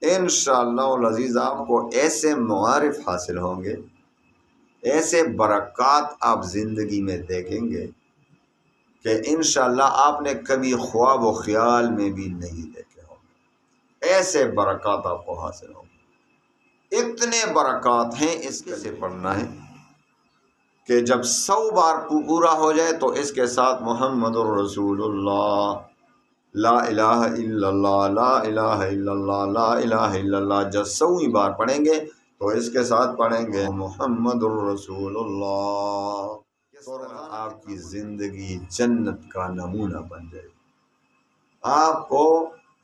انشاءاللہ العزیز آپ کو ایسے معارف حاصل ہوں گے، ایسے برکات آپ زندگی میں دیکھیں گے کہ انشاءاللہ آپ نے کبھی خواب و خیال میں بھی نہیں دیکھے ہوں گے۔ ایسے برکات آپ کو حاصل ہوں گے، اتنے برکات ہیں، اس کے سے پڑھنا ہے کہ جب 100 بار پورا ہو جائے تو اس کے ساتھ محمد الرسول اللہ، لا الہ الا اللہ، لا الہ الا اللہ، لا الہ الا اللہ جب 100 بار پڑھیں گے تو اس کے ساتھ پڑھیں گے محمد الرسول اللہ، تو آپ کی زندگی جنت کا نمونہ بن جائے گی۔ آپ کو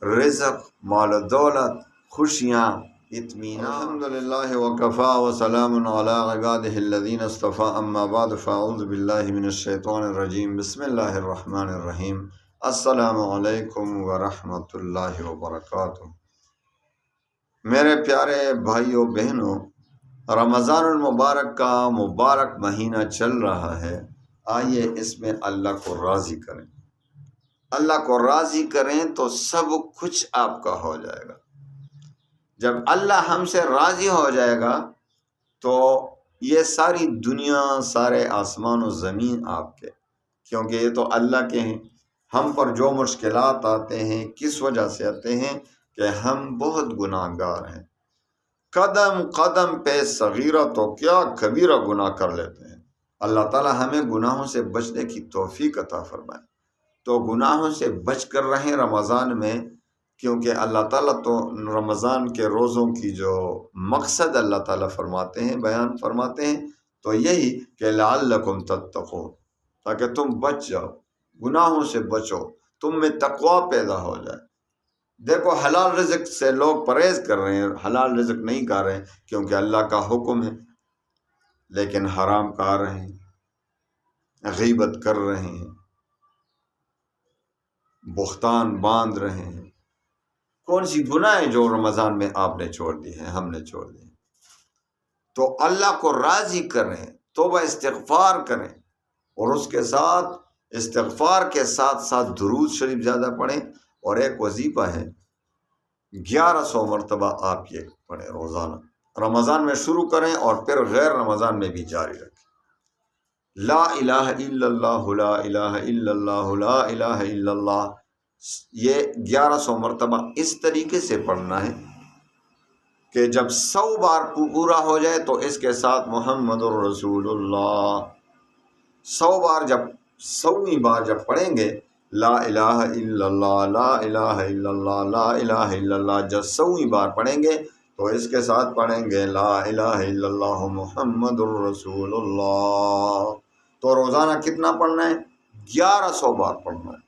رزق، مال و دولت، خوشیاں، اطمینان۔ الحمدللہ وکفا وسلام علی عبادہ الذین اصطفیٰ، اما بعد فاعوذ باللہ من الشیطان الرجیم، بسم اللہ الرحمن الرحیم۔ السلام علیکم ورحمۃ اللہ وبرکاتہ۔ میرے پیارے بھائیوں بہنوں، رمضان المبارک کا مبارک مہینہ چل رہا ہے، آئیے اس میں اللہ کو راضی کریں۔ اللہ کو راضی کریں تو سب کچھ آپ کا ہو جائے گا۔ جب اللہ ہم سے راضی ہو جائے گا تو یہ ساری دنیا، سارے آسمان و زمین آپ کے، کیونکہ یہ تو اللہ کے ہیں۔ ہم پر جو مشکلات آتے ہیں کس وجہ سے آتے ہیں کہ ہم بہت گناہ گار ہیں، قدم قدم پہ صغیرہ تو کیا کبیرہ گناہ کر لیتے ہیں۔ اللہ تعالی ہمیں گناہوں سے بچنے کی توفیق عطا فرمائے۔ تو گناہوں سے بچ کر رہیں رمضان میں، کیونکہ اللہ تعالیٰ تو رمضان کے روزوں کی جو مقصد اللہ تعالیٰ فرماتے ہیں، بیان فرماتے ہیں، تو یہی کہ لعلکم تتقون، تاکہ تم بچ جاؤ، گناہوں سے بچو، تم میں تقوی پیدا ہو جائے۔ دیکھو حلال رزق سے لوگ پرہیز کر رہے ہیں، حلال رزق نہیں کھا رہے ہیں کیونکہ اللہ کا حکم ہے، لیکن حرام کھا رہے ہیں، غیبت کر رہے ہیں، بہتان باندھ رہے ہیں۔ کون سی گناہیں جو رمضان میں آپ نے چھوڑ دی ہیں، ہم نے چھوڑ دی ہیں؟ تو اللہ کو راضی کریں، توبہ استغفار کریں، اور اس کے ساتھ استغفار کے ساتھ ساتھ درود شریف زیادہ پڑھیں، اور ایک وظیفہ ہے 1100 مرتبہ آپ یہ پڑھیں روزانہ، رمضان میں شروع کریں اور پھر غیر رمضان میں بھی جاری رکھیں۔ لا الہ الا اللہ، لا الہ الا اللہ، لا الہ الا اللہ، یہ 1100 مرتبہ اس طریقے سے پڑھنا ہے کہ جب 100 بار پورا ہو جائے تو اس کے ساتھ محمد الرسول اللہ، 100ویں بار جب پڑھیں گے لا الہ الا اللہ، لا الہ الا اللہ، لا الہ الا اللہ جب 100ویں بار پڑھیں گے تو اس کے ساتھ پڑھیں گے لا الہ الا اللہ محمد الرسول اللہ۔ تو روزانہ کتنا پڑھنا ہے؟ 1100 بار پڑھنا ہے۔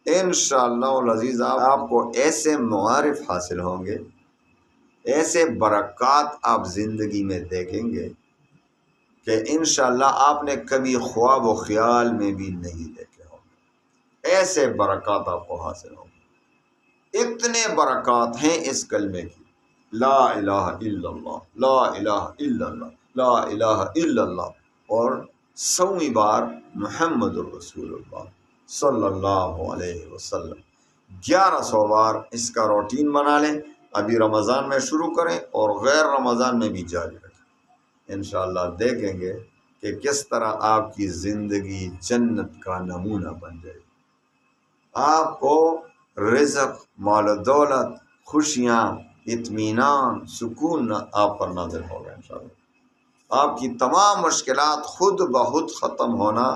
انشاءاللہ العزیز آپ کو ایسے معارف حاصل ہوں گے، ایسے برکات آپ زندگی میں دیکھیں گے کہ انشاءاللہ آپ نے کبھی خواب و خیال میں بھی نہیں دیکھے ہوں گے۔ ایسے برکات آپ کو حاصل ہوں گے، اتنے برکات ہیں اس کلمے کی، لا الہ الا اللہ، لا الہ الا اللہ، لا الہ الا اللہ، اور 100ویں بار محمد الرسول اللہ صلی اللہ علیہ وسلم، 1100 بار اس کا روٹین بنا لیں۔ ابھی رمضان میں شروع کریں اور غیر رمضان میں بھی جاری رکھیں، انشاءاللہ دیکھیں گے کہ کس طرح آپ کی زندگی جنت کا نمونہ بن جائے گی۔ آپ کو رزق، مال و دولت، خوشیاں، اطمینان، سکون آپ پر نازل ہوگا انشاءاللہ۔ آپ کی تمام مشکلات خود بخود ختم ہونا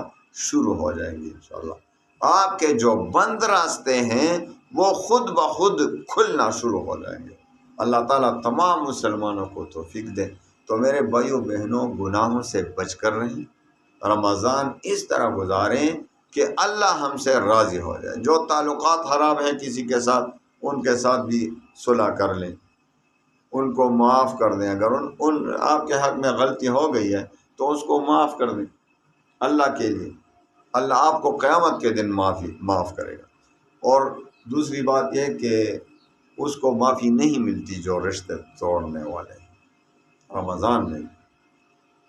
شروع ہو جائیں گی انشاءاللہ۔ آپ کے جو بند راستے ہیں وہ خود بخود کھلنا شروع ہو جائیں گے۔ اللہ تعالیٰ تمام مسلمانوں کو توفیق دے۔ تو میرے بھائیوں بہنوں، گناہوں سے بچ کر رہیں، رمضان اس طرح گزاریں کہ اللہ ہم سے راضی ہو جائے۔ جو تعلقات خراب ہیں کسی کے ساتھ، ان کے ساتھ بھی صلح کر لیں، ان کو معاف کر دیں۔ اگر ان آپ کے حق میں غلطی ہو گئی ہے تو اس کو معاف کر دیں اللہ کے لیے، اللہ آپ کو قیامت کے دن معاف کرے گا۔ اور دوسری بات یہ کہ اس کو معافی نہیں ملتی جو رشتے توڑنے والے ہیں رمضان میں۔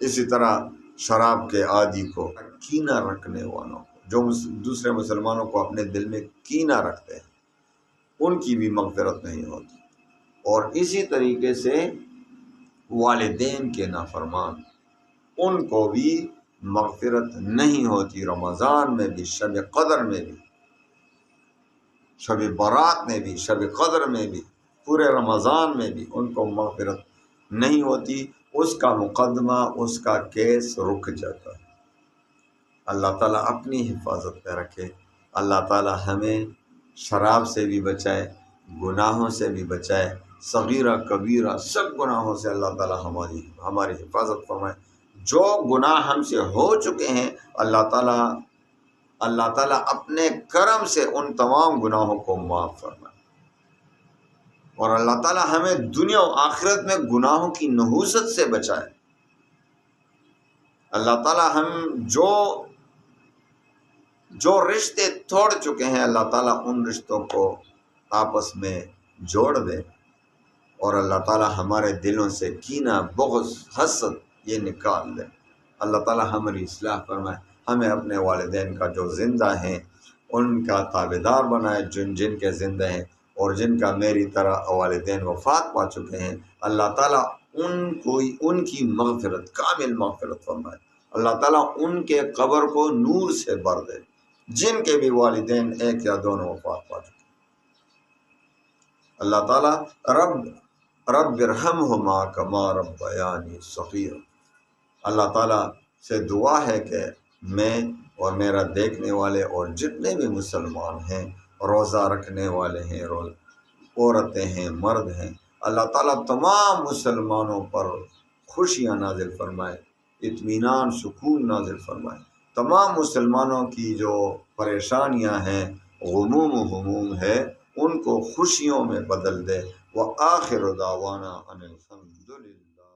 اسی طرح شراب کے عادی کو، کینہ رکھنے والوں کو، جو دوسرے مسلمانوں کو اپنے دل میں کینہ رکھتے ہیں، ان کی بھی مغفرت نہیں ہوتی۔ اور اسی طریقے سے والدین کے نافرمان، ان کو بھی مغفرت نہیں ہوتی، رمضان میں بھی، شب قدر میں بھی، شب برات میں بھی، شب قدر میں بھی، پورے رمضان میں بھی ان کو مغفرت نہیں ہوتی، اس کا مقدمہ، اس کا کیس رک جاتا ہے۔ اللہ تعالیٰ اپنی حفاظت پہ رکھے، اللہ تعالیٰ ہمیں شراب سے بھی بچائے، گناہوں سے بھی بچائے، صغیرہ کبیرہ سب گناہوں سے اللہ تعالیٰ ہماری حفاظت فرمائے۔ جو گناہ ہم سے ہو چکے ہیں اللہ تعالیٰ اپنے کرم سے ان تمام گناہوں کو معاف فرمائے، اور اللہ تعالیٰ ہمیں دنیا و آخرت میں گناہوں کی نحوست سے بچائے۔ اللہ تعالیٰ ہم جو رشتے توڑ چکے ہیں، اللہ تعالیٰ ان رشتوں کو آپس میں جوڑ دے، اور اللہ تعالیٰ ہمارے دلوں سے کینہ، بغض، حسد یہ نکال دے۔ اللہ تعالیٰ ہماری اصلاح فرمائے، ہمیں اپنے والدین کا جو زندہ ہیں ان کا تابعدار بنائے، جن کے زندہ ہیں، اور جن کا میری طرح والدین وفات پا چکے ہیں، اللہ تعالیٰ ان کی مغفرت، کامل مغفرت فرمائے۔ اللہ تعالیٰ ان کے قبر کو نور سے بھر دے، جن کے بھی والدین ایک یا دونوں وفات پا چکے۔ اللہ تعالیٰ رب ارحمہما کما ربیانی صغیرا، اللہ تعالیٰ سے دعا ہے کہ میں اور میرا دیکھنے والے اور جتنے بھی مسلمان ہیں، روزہ رکھنے والے ہیں، عورتیں ہیں، مرد ہیں، اللہ تعالیٰ تمام مسلمانوں پر خوشیاں نازل فرمائے، اطمینان، سکون نازل فرمائے، تمام مسلمانوں کی جو پریشانیاں ہیں، غموم و ہموم ہے، ان کو خوشیوں میں بدل دے۔ وآخر دعوانا ان الحمد للہ۔